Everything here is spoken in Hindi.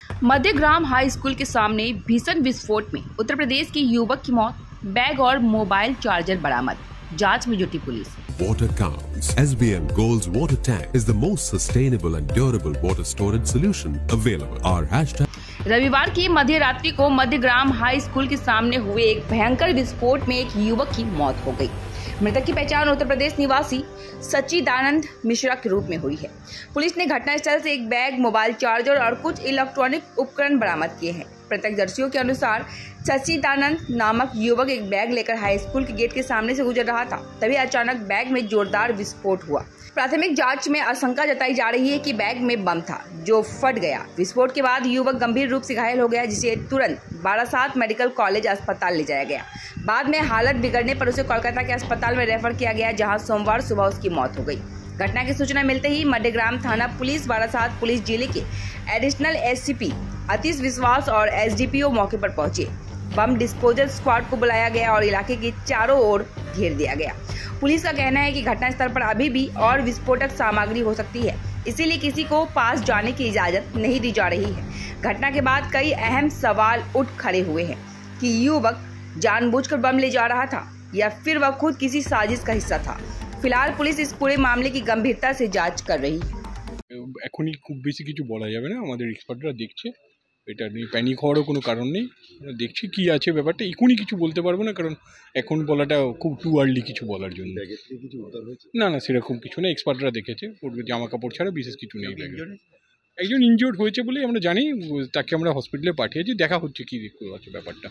मध्यग्राम हाई स्कूल के सामने भीषण विस्फोट में उत्तर प्रदेश की युवक की मौत, बैग और मोबाइल चार्जर बरामद, जांच में जुटी police. Water counts. SBM Gold's water tank is the most sustainable and durable water storage solution available. Our hashtag रविवार की मध्य रात्रि को मध्यग्राम हाई स्कूल के सामने हुए एक भयंकर विस्फोट में एक युवक की मौत हो गई। मृतक की पहचान उत्तर प्रदेश निवासी सच्चिदानंद मिश्रा के रूप में हुई है। पुलिस ने घटनास्थल से एक बैग, मोबाइल चार्जर और कुछ इलेक्ट्रॉनिक उपकरण बरामद किए हैं। प्रत्यक्षदर्शियों के अनुसार सच्चिदानंद नामक युवक एक बैग लेकर हाई स्कूल के गेट के सामने से गुजर रहा था, तभी अचानक बैग में जोरदार विस्फोट हुआ। प्राथमिक जांच में आशंका जताई जा रही है कि बैग में बम था जो फट गया। विस्फोट के बाद युवक गंभीर रूप से घायल हो गया, जिसे तुरंत बारासात मेडिकल कॉलेज अस्पताल ले जाया गया। बाद में हालत बिगड़ने पर उसे कोलकाता के अस्पताल में रेफर किया गया, जहां सोमवार सुबह उसकी मौत हो गई। घटना की सूचना मिलते ही मध्यग्राम थाना पुलिस, बारासात पुलिस जिले के एडिशनल एससीपी अतीश विश्वास और एसडीपीओ मौके पर पहुंचे। बम डिस्पोजल स्क्वाड को बुलाया गया और इलाके के चारों ओर घेर दिया गया। पुलिस का कहना है कि घटनास्थल पर अभी भी और विस्फोटक सामग्री हो सकती है, इसीलिए किसी को पास जाने की इजाजत नहीं दी जा रही है। घटना के बाद कई अहम सवाल उठ खड़े हुए हैं कि युवक जानबूझकर बम ले जा रहा था या फिर वह खुद किसी साजिश का हिस्सा था। फिलहाल पुलिस इस पूरे मामले की गंभीरता से जांच कर रही है। এখনই খুব বেশি কিছু বলা যাবে না, আমাদের এক্সপার্টরা দেখছে, এটা নিয়ে প্যানিক হওয়ারও কোনো কারণ নেই। দেখছি কি আছে ব্যাপারটা, এখনই কিছু বলতে পারবো না, কারণ এখন বলাটা খুব টু আর্লি কিছু বলার জন্য। না না, সেরকম কিছু না, এক্সপার্টরা দেখেছে, পূর্বে জামা কাপড় ছাড়া বিশেষ কিছু নেই। একজন ইনজিওর্ড হয়েছে বলেই আমরা জানি, তাকে আমরা হসপিটালে পাঠিয়েছি, দেখা হচ্ছে কি আছে ব্যাপারটা।